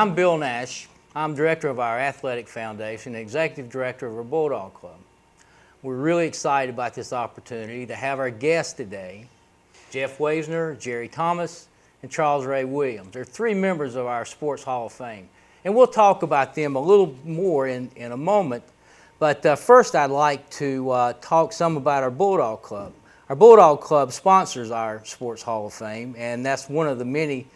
I'm Bill Nash. I'm director of our athletic foundation and executive director of our Bulldog Club. We're really excited about this opportunity to have our guests today, Jeff Wasner, Jerry Thomas, and Charles Ray Williams. They're three members of our Sports Hall of Fame. And we'll talk about them a little more in a moment. But first I'd like to talk some about our Bulldog Club. Our Bulldog Club sponsors our Sports Hall of Fame, and that's one of the many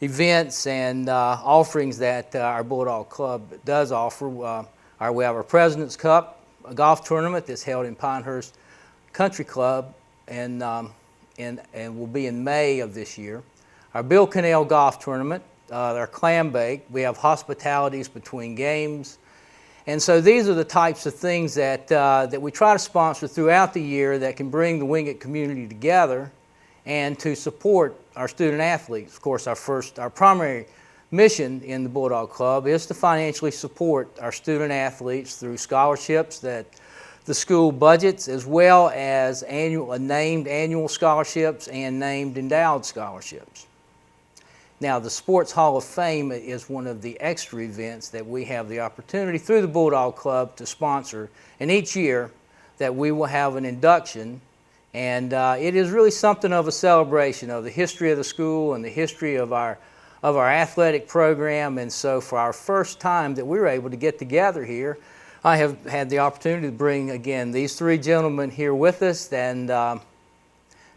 events and offerings that our Bulldog Club does offer. We have our President's Cup, a golf tournament that's held in Pinehurst Country Club and will be in May of this year. Our Bill Cannell Golf Tournament, our Clam Bake. We have hospitalities between games. And so these are the types of things that we try to sponsor throughout the year that can bring the Wingate community together and to support our student athletes. Of course, our primary mission in the Bulldog Club is to financially support our student athletes through scholarships that the school budgets, as well as named annual scholarships and named endowed scholarships. Now, the Sports Hall of Fame is one of the extra events that we have the opportunity through the Bulldog Club to sponsor. And each year that we will have an induction, and it is really something of a celebration of the history of the school and the history of our athletic program. And so for our first time that we were able to get together here, I have had the opportunity to bring, again, these three gentlemen here with us, and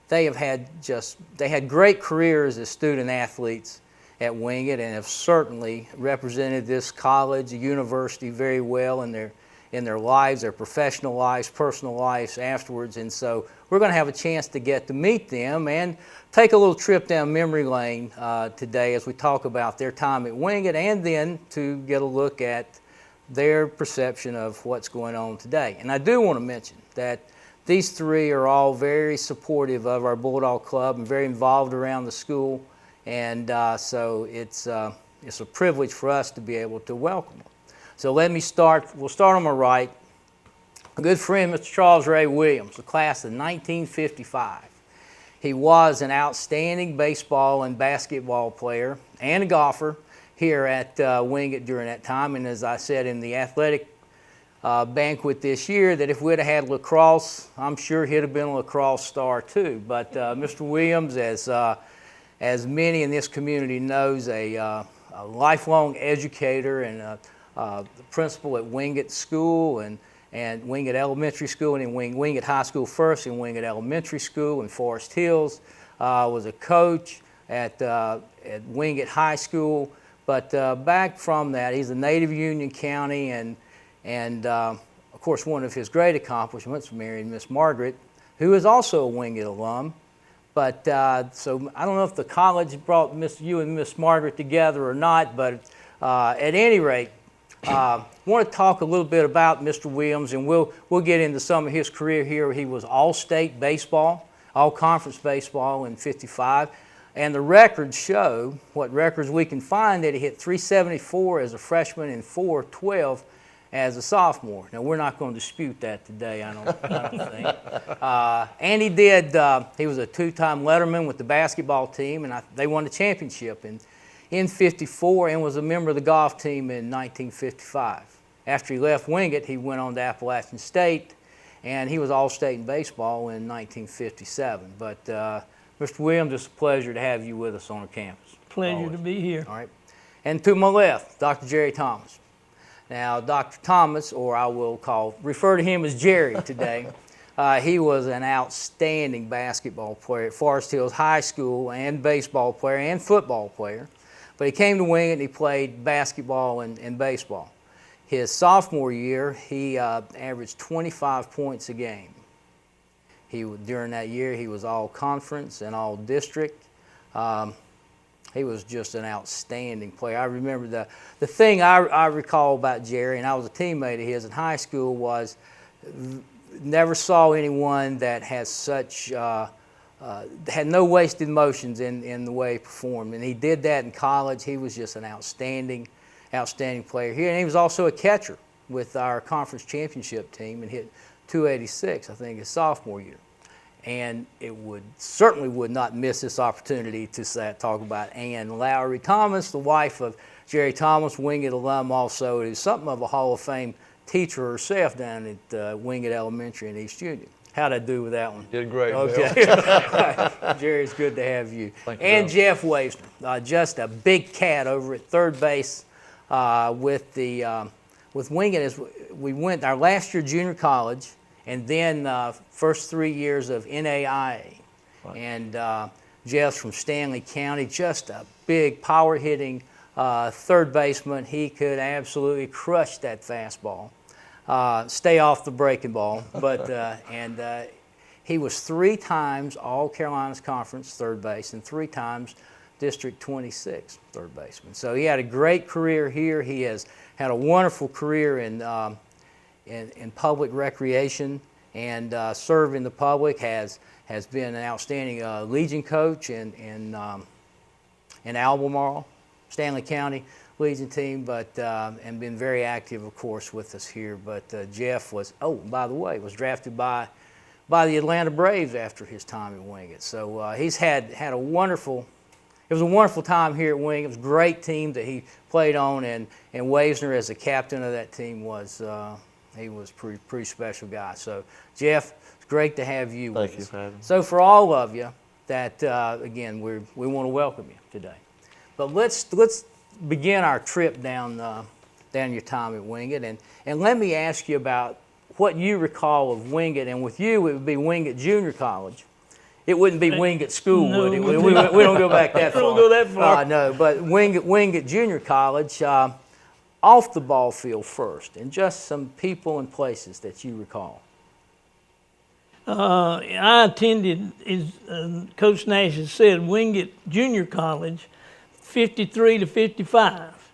they had great careers as student athletes at Wingate and have certainly represented this college, the university very well in their lives, their professional lives, personal lives afterwards. And so we're going to have a chance to get to meet them and take a little trip down memory lane today as we talk about their time at Wingate, and then to get a look at their perception of what's going on today. And I do want to mention that these three are all very supportive of our Bulldog Club and very involved around the school, and so it's a privilege for us to be able to welcome them. So let me start. We'll start on my right. A good friend, Mr. Charles Ray Williams, the class of 1955. He was an outstanding baseball and basketball player and a golfer here at Wingate during that time, and as I said in the athletic banquet this year, that if we'd have had lacrosse, I'm sure he'd have been a lacrosse star too. But Mr. Williams, as many in this community knows, a lifelong educator and the principal at Wingate School and Wingate Elementary School, and in Wingate High School first, and Wingate Elementary School in Forest Hills, was a coach at Wingate High School. But back from that, he's a native of Union County, and of course, one of his great accomplishments, marrying Miss Margaret, who is also a Wingate alum. But so I don't know if the college brought you and Miss Margaret together or not, but at any rate, I want to talk a little bit about Mr. Williams, and we'll get into some of his career here. He was all-state baseball, all-conference baseball in '55. And the records show, what records we can find, that he hit .374 as a freshman and .412 as a sophomore. Now, we're not going to dispute that today, I don't think. And he was a two-time letterman with the basketball team, and they won the championship in '54 and was a member of the golf team in 1955. After he left Wingate, he went on to Appalachian State, and he was all-state in baseball in 1957. But Mr. Williams, it's a pleasure to have you with us on our campus. Pleasure to be here. All right. And to my left, Dr. Jerry Thomas. Now, Dr. Thomas, or I will refer to him as Jerry today, he was an outstanding basketball player at Forest Hills High School, and baseball player and football player. But he came to Wingate and he played basketball and baseball. His sophomore year, he averaged 25 points a game. During that year, he was all-conference and all-district. He was just an outstanding player. I remember the thing I recall about Jerry, and I was a teammate of his in high school, was never saw anyone that has had no wasted motions in the way he performed. And he did that in college. He was just an outstanding player here. And he was also a catcher with our conference championship team and hit .286, I think, his sophomore year. And it certainly would not miss this opportunity to talk about Ann Lowry Thomas, the wife of Jerry Thomas, Wingate alum also, who's something of a Hall of Fame teacher herself down at Wingate Elementary in East Union. How'd I do with that one? Did great, okay. Jerry, it's good to have you. Thank you, and Bill. Jeff Waisner, just a big cat over at third base with Wingate. As we went our last year junior college, and then first 3 years of NAIA. Right. And Jeff's from Stanley County, just a big power-hitting third baseman. He could absolutely crush that fastball. Stay off the breaking ball, but he was 3 times All-Carolinas Conference third base and 3 times District 26 third baseman. So he had a great career here. He has had a wonderful career in public recreation and serving the public. Has been an outstanding Legion coach in Albemarle, Stanley County Legion team, and been very active, of course, with us here. But Jeff was, by the way, was drafted by the Atlanta Braves after his time at Wingate. So he's had a wonderful. It was a wonderful time here at Wingate. It was a great team that he played on, and Waisner, as the captain of that team, was he was a pretty special guy. So Jeff, it's great to have you with us. Thank you for having me. So for all of you that again we want to welcome you today. But let's begin our trip down your time at Wingate, and let me ask you about what you recall of Wingate. And with you, it would be Wingate Junior College. It wouldn't be Wingate School, no, would it? We don't go back that far. We don't go that far. No, but Wingate Junior College, off the ball field first, and just some people and places that you recall. I attended, as Coach Nash has said, Wingate Junior College, 53 to 55.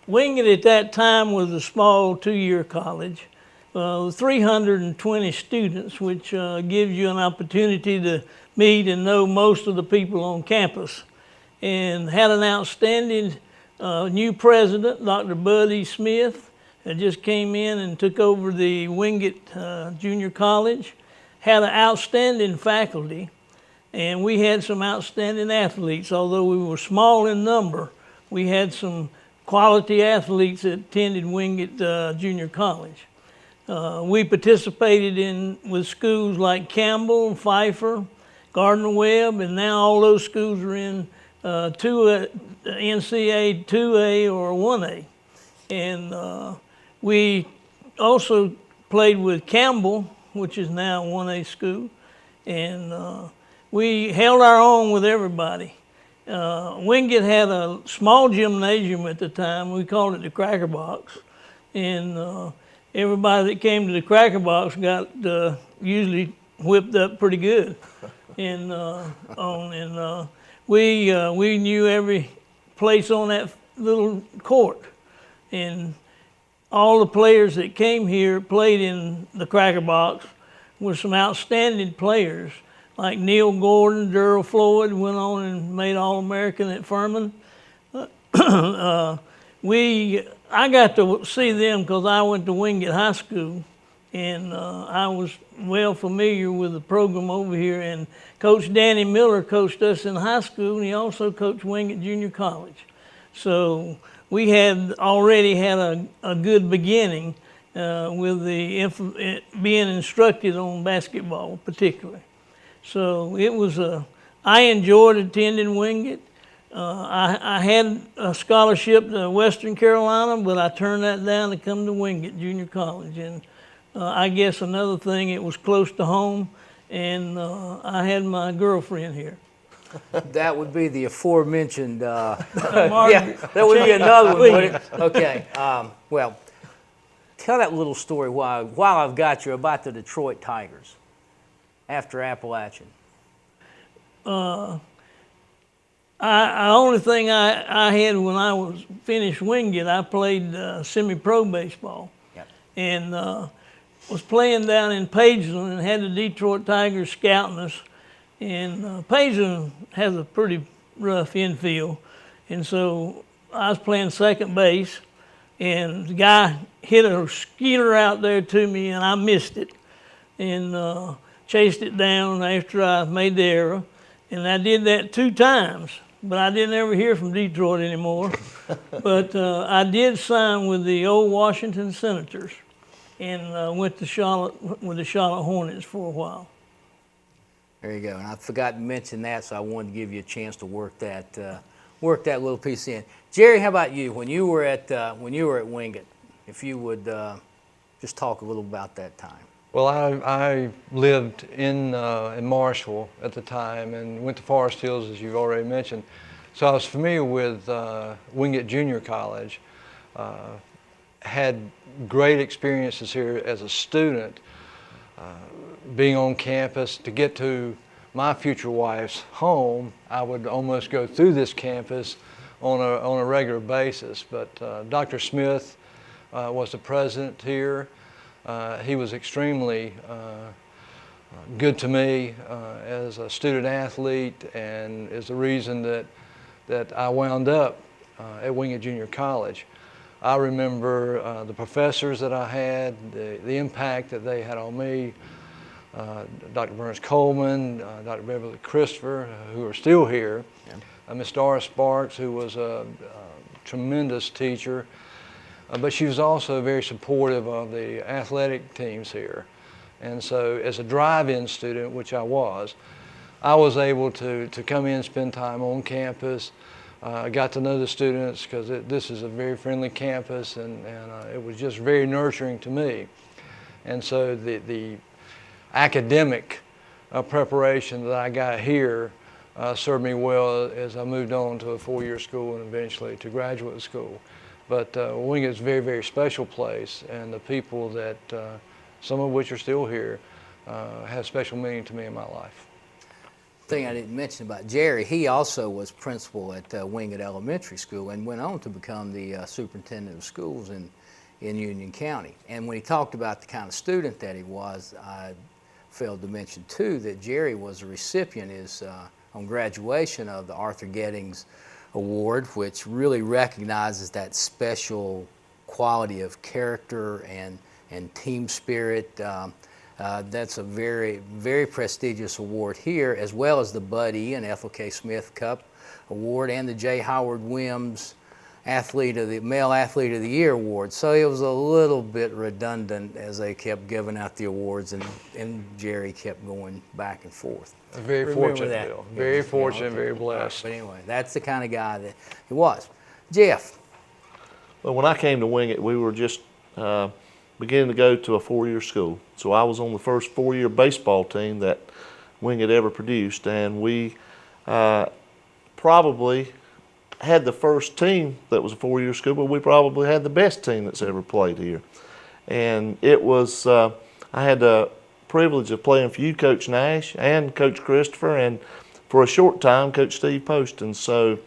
Wingate at that time was a small 2-year college, 320 students, which gives you an opportunity to meet and know most of the people on campus, and had an outstanding new president, Dr. Buddy Smith, that just came in and took over the Wingate Junior College. Had an outstanding faculty, and we had some outstanding athletes. Although we were small in number, we had some quality athletes that attended Wingate Junior College. We participated with schools like Campbell, Pfeiffer, Gardner-Webb, and now all those schools are in NCAA 2A or 1A. And we also played with Campbell, which is now 1A school, and we held our own with everybody. Wingate had a small gymnasium at the time. We called it the Cracker Box, and everybody that came to the Cracker Box got usually whipped up pretty good. And we knew every place on that little court, and all the players that came here played in the Cracker Box were some outstanding players, like Neil Gordon, Daryl Floyd went on and made All-American at Furman. I got to see them because I went to Wingate High School, and I was well familiar with the program over here. And Coach Danny Miller coached us in high school, and he also coached Wingate Junior College. So we had already had a good beginning with being instructed on basketball particularly. So it was I enjoyed attending Wingate. I had a scholarship to Western Carolina, but I turned that down to come to Wingate Junior College. And I guess another thing, it was close to home, and I had my girlfriend here. That would be the aforementioned, yeah, that would be another one, wouldn't it? Okay, well, tell that little story while I've got you about the Detroit Tigers after Appalachian. The only thing I had when I was finished Wingate, I played semi-pro baseball. Yep. And was playing down in Pageland and had the Detroit Tigers scouting us. And Pageland has a pretty rough infield. And so I was playing second base, and the guy hit a skeeter out there to me, and I missed it. And chased it down after I made the error. And I did that 2 times but I didn't ever hear from Detroit anymore. But I did sign with the old Washington Senators and went to Charlotte with the Charlotte Hornets for a while. There you go. And I forgot to mention that, so I wanted to give you a chance to work that little piece in. Jerry, how about you? When you were at Wingate, if you would just talk a little about that time. Well, I lived in Marshall at the time and went to Forest Hills, as you've already mentioned. So I was familiar with Wingate Junior College. Had great experiences here as a student, being on campus. To get to my future wife's home, I would almost go through this campus on a regular basis. But Dr. Smith was the president here. He was extremely good to me as a student athlete, and is the reason that I wound up at Wingate Junior College. I remember the professors that I had, the impact that they had on me. Dr. Burns Coleman, Dr. Beverly Christopher, who are still here. Yeah. Miss Doris Sparks, who was a tremendous teacher. But she was also very supportive of the athletic teams here. And so as a drive-in student, which I was able to come in, spend time on campus. I got to know the students because this is a very friendly campus, and it was just very nurturing to me. And so the academic preparation that I got here served me well as I moved on to a four-year school and eventually to graduate school. But Wingate's a very, very special place, and the people that, some of which are still here, have special meaning to me in my life. Thing I didn't mention about Jerry, he also was principal at Wingate Elementary School and went on to become the superintendent of schools in Union County. And when he talked about the kind of student that he was, I failed to mention too that Jerry was a recipient on graduation of the Arthur Gettings Award, which really recognizes that special quality of character and team spirit. That's a very, very prestigious award here, as well as the Bud E. and Ethel K. Smith Cup Award and the J. Howard Wims Male Athlete of the Year Award. So it was a little bit redundant as they kept giving out the awards, and Jerry kept going back and forth. Very fortunate, Bill. Very fortunate, very blessed. But anyway, that's the kind of guy that he was. Jeff. Well, when I came to Wingate, we were just beginning to go to a four-year school. So I was on the first four-year baseball team that Wingate ever produced, and we probably had the first team that was a four-year school, but we probably had the best team that's ever played here. And it was, I had the privilege of playing for you, Coach Nash, and Coach Christopher, and for a short time, Coach Steve Poston. So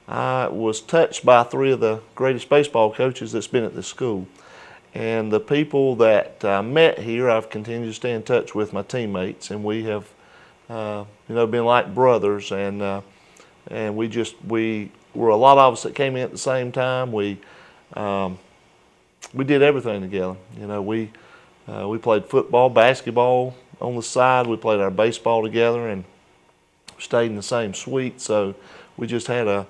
I was touched by three of the greatest baseball coaches that's been at this school. And the people that I met here, I've continued to stay in touch with my teammates, and we have, been like brothers. And we were a lot of us that came in at the same time. We did everything together. We played football, basketball on the side. We played our baseball together and stayed in the same suite. So we just had a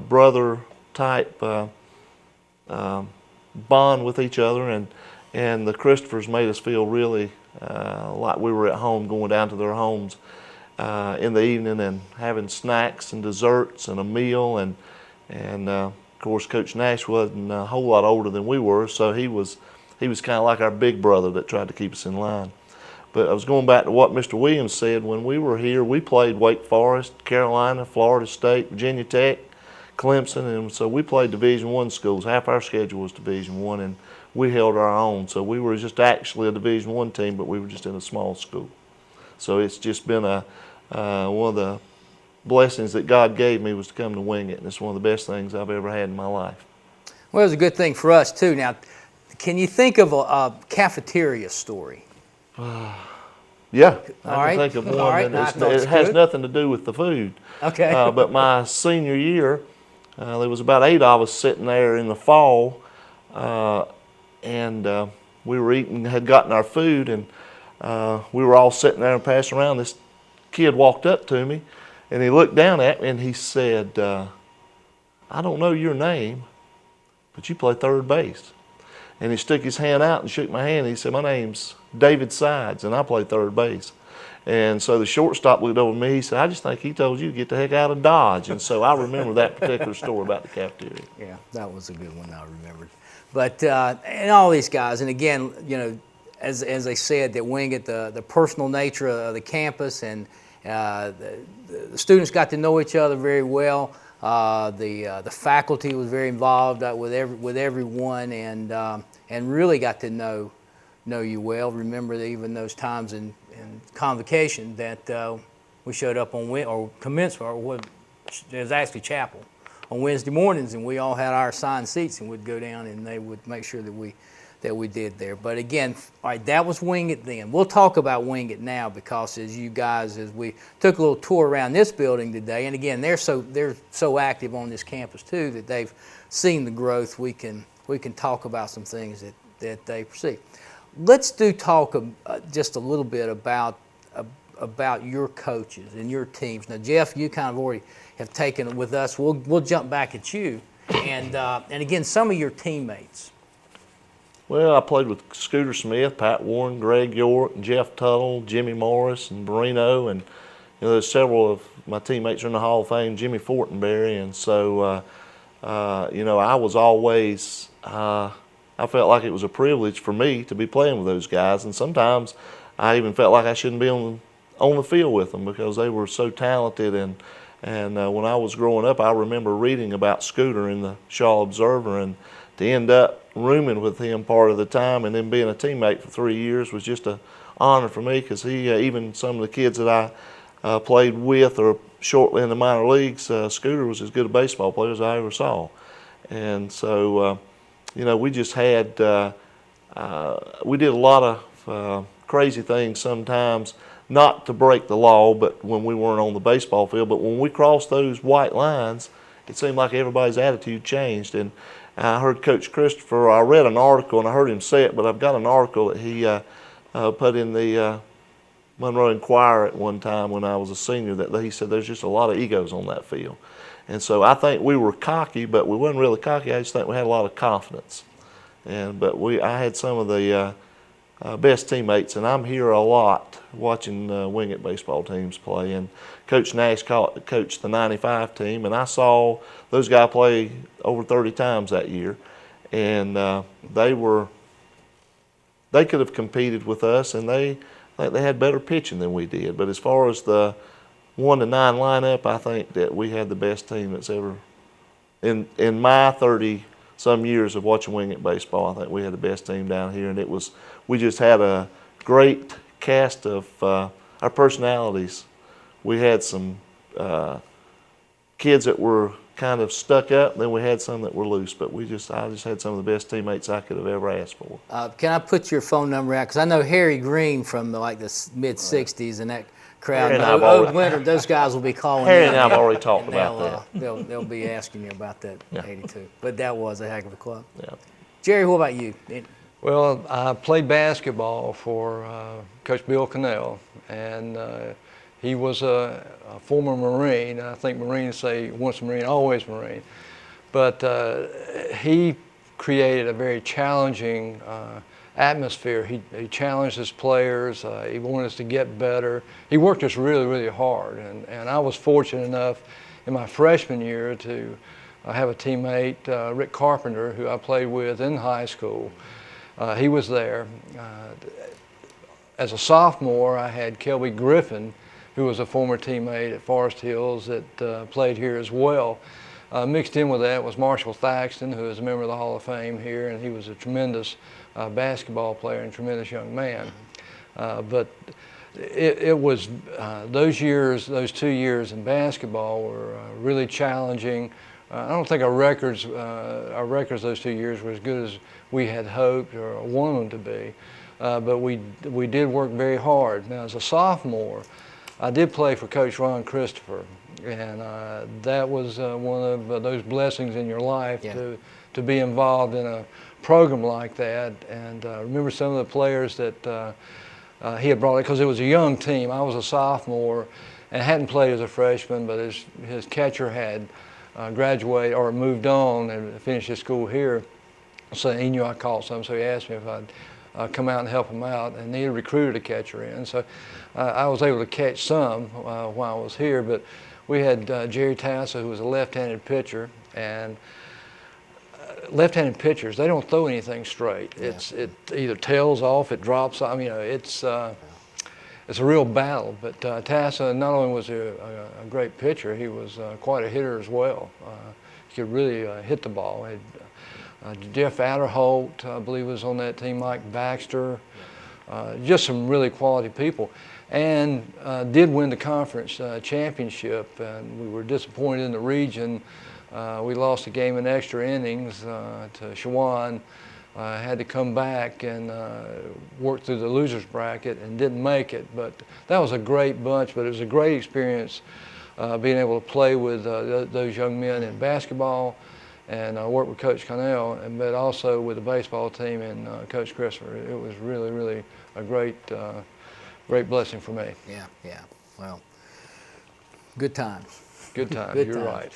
brother type bond with each other, and the Christophers made us feel really like we were at home, going down to their homes in the evening and having snacks and desserts and a meal, and of course Coach Nash wasn't a whole lot older than we were, so he was kind of like our big brother that tried to keep us in line. But I was going back to what Mr. Williams said. When we were here, we played Wake Forest, Carolina, Florida State, Virginia Tech, Clemson, and so we played Division I schools. Half our schedule was Division I, and we held our own. So we were just actually a Division I team, but we were just in a small school. So it's just been one of the blessings that God gave me was to come to Wingate, and it's one of the best things I've ever had in my life. Well, it was a good thing for us too. Now, can you think of a cafeteria story? Yeah, All I right. can think of one. All right. And it has nothing to do with the food. Okay. But my senior year, there was about 8 of us sitting there in the fall, and we were eating, had gotten our food, and we were all sitting there and passing around. This kid walked up to me, And he looked down at me and he said, I don't know your name, but you play third base. And he stuck his hand out and shook my hand. He said, my name's David Sides, and I play third base. And so the shortstop looked over at me. He said, I just think he told you to get the heck out of Dodge. And so I remember that particular story about the cafeteria. Yeah, that was a good one I remembered. But and all these guys, and again, you know, as they said, that Wingate, the personal nature of the campus, and the students got to know each other very well. The faculty was very involved with everyone, and really got to know you well. Remember even those times in convocation that we showed up on or commencement, or what it was actually chapel, on Wednesday mornings, and we all had our assigned seats, and we'd go down and they would make sure that we did there. But again, all right, that was Wingate then. We'll talk about Wingate now, because as we took a little tour around this building today, and again, they're so active on this campus too, that they've seen the growth. We can talk about some things that they perceive. Let's talk just a little bit about your coaches and your teams. Now, Jeff, you kind of already have taken it with us. We'll jump back at you, and again, some of your teammates. Well, I played with Scooter Smith, Pat Warren, Greg York, Jeff Tuttle, Jimmy Morris, and Marino, and you know, there's several of my teammates are in the Hall of Fame, Jimmy Fortenberry, and so you know, I was always I felt like it was a privilege for me to be playing with those guys, and sometimes I even felt like I shouldn't be on the field with them, because they were so talented. And when I was growing up, I remember reading about Scooter in the Shaw Observer, and to end up rooming with him part of the time and then being a teammate for 3 years was just an honor for me, because he, even some of the kids that I played with or shortly in the minor leagues, Scooter was as good a baseball player as I ever saw. And so, you know, we just had, we did a lot of crazy things sometimes, not to break the law, but when we weren't on the baseball field. But when we crossed those white lines, it seemed like everybody's attitude changed. And I heard Coach Christopher, I read an article and I heard him say it, but I've got an article that he put in the Monroe Inquirer at one time when I was a senior, that he said there's just a lot of egos on that field. And so I think we were cocky, but we weren't really cocky. I just think we had a lot of confidence. But I had some of the best teammates, and I'm here a lot watching Wingate baseball teams play. And Coach Nash coached the '95 team, and I saw those guys play over 30 times that year. And they could have competed with us, and I think they had better pitching than we did. But as far as the 1 to 9 lineup, I think that we had the best team that's ever, in my 30-some years of watching Wingate baseball, I think we had the best team down here. And we just had a great cast of our personalities. We had some kids that were kind of stuck up, and then we had some that were loose. But I just had some of the best teammates I could have ever asked for. Can I put your phone number out? Because I know Harry Green from the mid-'60s, and that crowd. Winter, those guys will be calling. Harry and I have already talked about that. They'll be asking you about that '82. But that was a heck of a club. Yeah. Jerry, what about you? Well, I played basketball for Coach Bill Cannell, and he was a former Marine. I think Marines say once a Marine, always Marine. But he created a very challenging atmosphere. He challenged his players. He wanted us to get better. He worked us really, really hard. And I was fortunate enough in my freshman year to have a teammate, Rick Carpenter, who I played with in high school. He was there. As a sophomore, I had Kelby Griffin, who was a former teammate at Forest Hills that played here as well. Mixed in with that was Marshall Thaxton, who is a member of the Hall of Fame here, and he was a tremendous basketball player and tremendous young man. But it was those 2 years in basketball were really challenging. I don't think our records those 2 years were as good as we had hoped or wanted them to be. But we did work very hard. Now, as a sophomore, I did play for Coach Ron Christopher, and that was one of those blessings in your life to be involved in a program like that. And remember some of the players that he had brought in, because it was a young team. I was a sophomore, and hadn't played as a freshman, but his catcher had graduated or moved on and finished his school here. So he knew I caught some, so he asked me if I'd come out and help him out, and he had recruited a catcher in. So I was able to catch some while I was here, but we had Jerry Tassa, who was a left-handed pitcher, and left-handed pitchers, they don't throw anything straight. Yeah. It either tails off, it drops. I mean, it's a real battle. But Tassa not only was a great pitcher, he was quite a hitter as well. He could really hit the ball. Jeff Adderholt, I believe, was on that team. Mike Baxter, just some really quality people, and did win the conference championship. And we were disappointed in the region. We lost a game in extra innings to Shawan. Had to come back and work through the losers bracket and didn't make it. But that was a great bunch. But it was a great experience being able to play with those young men in basketball and work with Coach Connell, but also with the baseball team and Coach Christopher. It was really, really a great blessing for me. Yeah, yeah. Well, good times. Good times. Good You're times. right.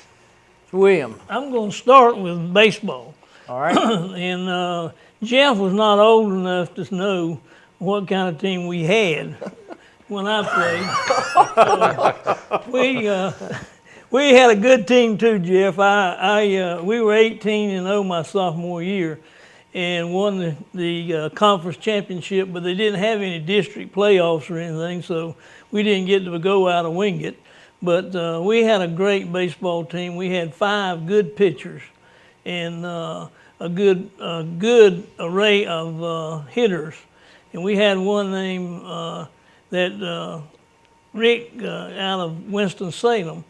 William. I'm going to start with baseball. All right. And Jeff was not old enough to know what kind of team we had when I played. We had a good team too, Jeff. We were 18-0 my sophomore year, and won the conference championship. But they didn't have any district playoffs or anything, so we didn't get to go out of Wingate. But we had a great baseball team. We had 5 good pitchers, and a good array of hitters. And we had one named Rick out of Winston-Salem.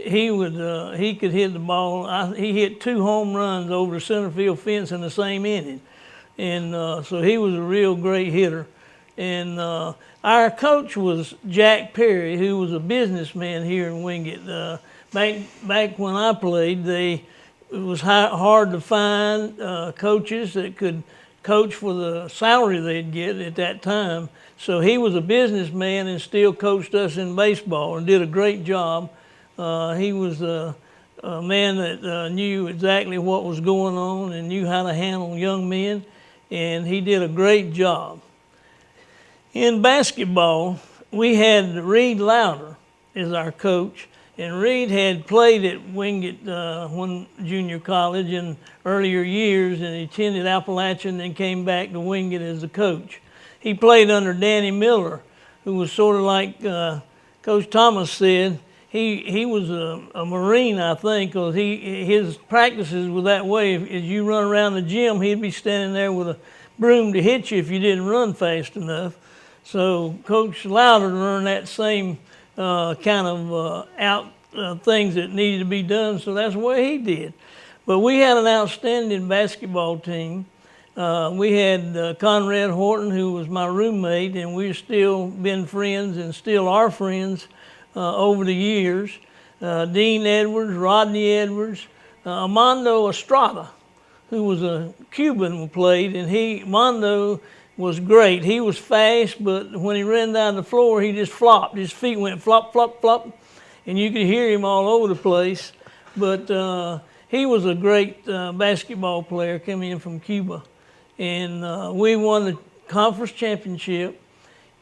He could hit the ball. He hit 2 home runs over the center field fence in the same inning, and so he was a real great hitter. And our coach was Jack Perry, who was a businessman here in Wingate. Back when I played, it was hard to find coaches that could coach for the salary they'd get at that time. So he was a businessman and still coached us in baseball and did a great job. He was a man that knew exactly what was going on and knew how to handle young men, and he did a great job. In basketball, we had Reed Louder as our coach, and Reed had played at Wingate junior college in earlier years, and he attended Appalachian and came back to Wingate as the coach. He played under Danny Miller, who was sort of like Coach Thomas said. He was a Marine, I think, because his practices were that way. As you run around the gym, he'd be standing there with a broom to hit you if you didn't run fast enough. So Coach Louder learned that same kind of things that needed to be done, so that's what he did. But we had an outstanding basketball team. We had Conrad Horton, who was my roommate, and we've still been friends and still are friends over the years. Dean Edwards, Rodney Edwards, Armando Estrada, who was a Cuban who played, and Armando was great. He was fast, but when he ran down the floor, he just flopped. His feet went flop, flop, flop, and you could hear him all over the place. But he was a great basketball player coming in from Cuba. And we won the conference championship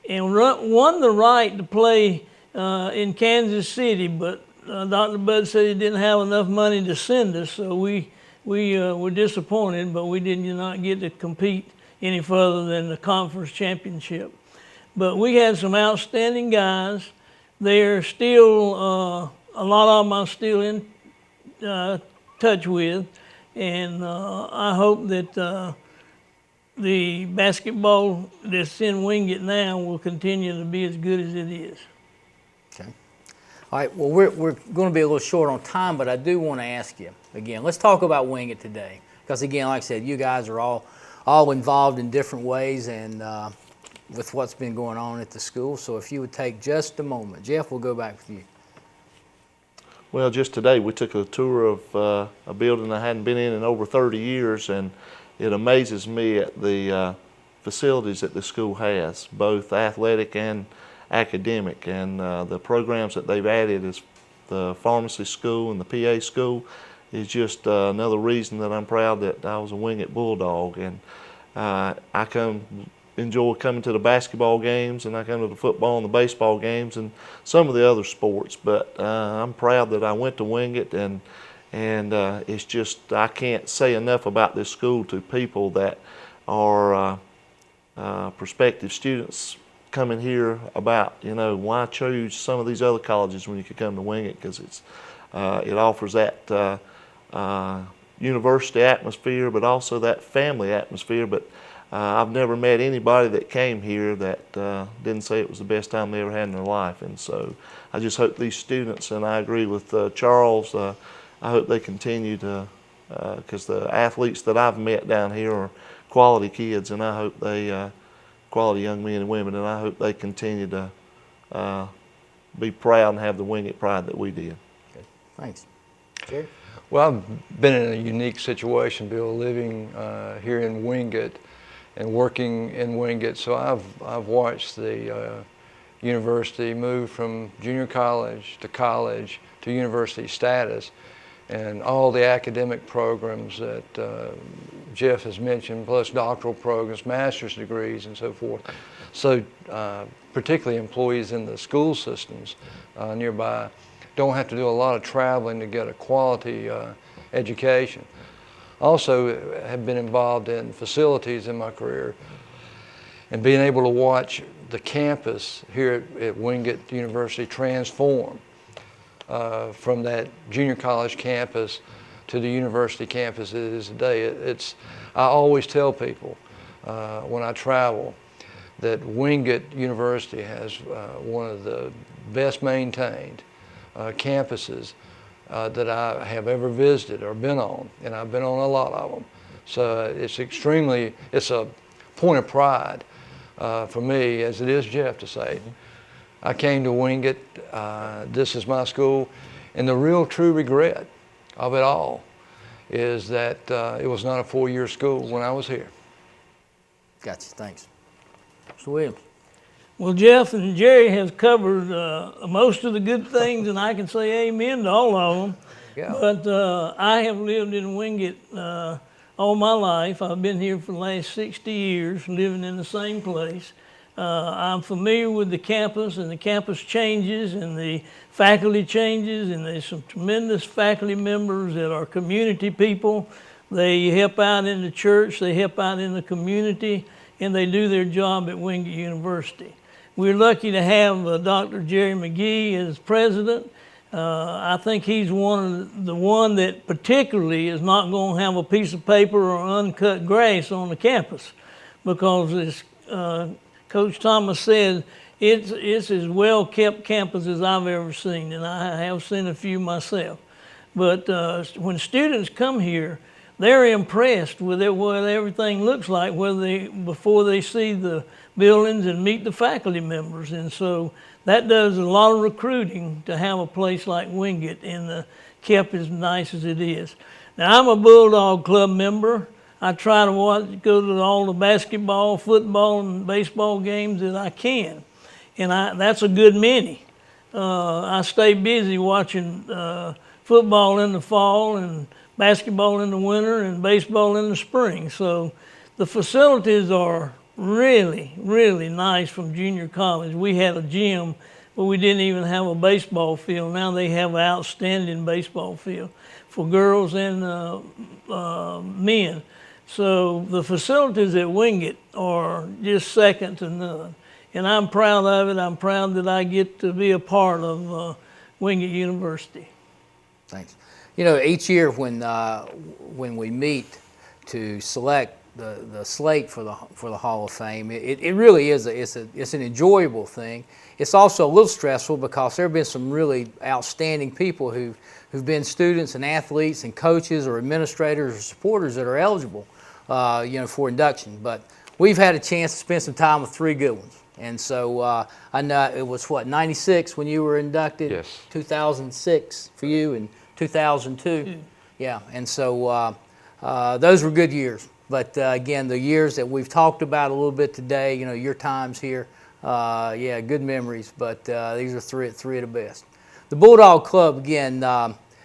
and won the right to play in Kansas City, but Dr. Bud said he didn't have enough money to send us, so we were disappointed, but we did not get to compete any further than the conference championship. But we had some outstanding guys. They're still, a lot of them I'm still in touch with, and I hope that the basketball that's in Wingate now will continue to be as good as it is. Okay. All right, well, we're going to be a little short on time, but I do want to ask you, again, let's talk about Wingate today. Because, again, like I said, you guys are all involved in different ways and with what's been going on at the school. So if you would take just a moment. Jeff, we'll go back with you. Well, just today we took a tour of a building I hadn't been in over 30 years, and it amazes me at the facilities that the school has, both athletic and academic, and the programs that they've added is the pharmacy school and the PA school is just another reason that I'm proud that I was a Wingate Bulldog. And I enjoy coming to the basketball games, and I come to the football and the baseball games and some of the other sports. But I'm proud that I went to Wingate, and it's just, I can't say enough about this school to people that are prospective students coming here about, why choose some of these other colleges when you could come to Wingate, because it offers that university atmosphere, but also that family atmosphere. But I've never met anybody that came here that didn't say it was the best time they ever had in their life. And so I just hope these students, and I agree with Charles, I hope they continue to, because the athletes that I've met down here are quality kids, and I hope they, quality young men and women, and I hope they continue to be proud and have the Wingate pride that we did. Okay. Thanks. Jerry? Well, I've been in a unique situation, Bill, living here in Wingate and working in Wingate. So I've watched the university move from junior college to university status, and all the academic programs that Jeff has mentioned, plus doctoral programs, master's degrees, and so forth. So particularly employees in the school systems nearby don't have to do a lot of traveling to get a quality education. Also have been involved in facilities in my career, and being able to watch the campus here at Wingate University transform from that junior college campus to the university campus it is today. I always tell people when I travel that Wingate University has one of the best maintained campuses that I have ever visited or been on, and I've been on a lot of them. So it's a point of pride for me, as it is Jeff, to say, I came to Wingate, this is my school, and the real true regret of it all is that it was not a 4-year school when I was here. Gotcha. Thanks. Mr. Williams? Well, Jeff and Jerry have covered most of the good things, and I can say amen to all of them. Yeah. But I have lived in Wingate all my life. I've been here for the last 60 years, living in the same place. I'm familiar with the campus and the campus changes and the faculty changes, and there's some tremendous faculty members that are community people. They help out in the church, they help out in the community, and they do their job at Wingate University. We're lucky to have Dr. Jerry McGee as president. I think he's the one that particularly is not going to have a piece of paper or uncut grass on the campus, because as Coach Thomas said, it's as well kept campus as I've ever seen, and I have seen a few myself. But when students come here, they're impressed with what everything looks like before they see the buildings and meet the faculty members. And so that does a lot of recruiting to have a place like Wingate and kept as nice as it is. Now, I'm a Bulldog Club member. I try to go to all the basketball, football, and baseball games that I can. And that's a good many. I stay busy watching football in the fall and basketball in the winter and baseball in the spring. So the facilities are really, really nice from junior college. We had a gym, but we didn't even have a baseball field. Now they have an outstanding baseball field for girls and men. So the facilities at Wingate are just second to none. And I'm proud of it. I'm proud that I get to be a part of Wingate University. Thanks. Each year when we meet to select the slate for the Hall of Fame, it really is it's an enjoyable thing. It's also a little stressful because there have been some really outstanding people who've been students and athletes and coaches or administrators or supporters that are eligible, for induction. But we've had a chance to spend some time with 3 good ones. And so I know it was 96 when you were inducted. Yes. 2006 for you, and 2002. Yeah. And so those were good years. But again, the years that we've talked about a little bit today, your times here Yeah, good memories, but these are three of the best. The Bulldog Club, again,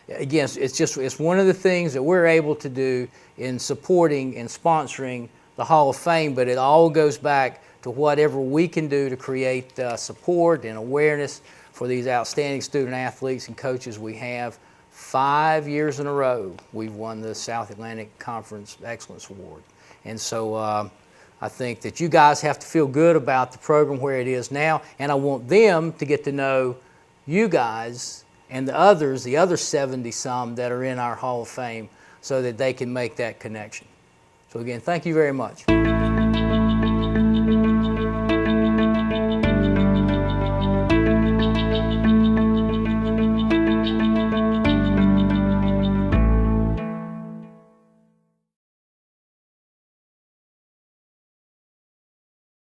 it's one of the things that we're able to do in supporting and sponsoring the Hall of Fame, but it all goes back to whatever we can do to create support and awareness for these outstanding student athletes and coaches we have. 5 years in a row, we've won the South Atlantic Conference Excellence Award. And so I think that you guys have to feel good about the program where it is now, and I want them to get to know you guys and the other 70-some that are in our Hall of Fame so that they can make that connection. So again, thank you very much.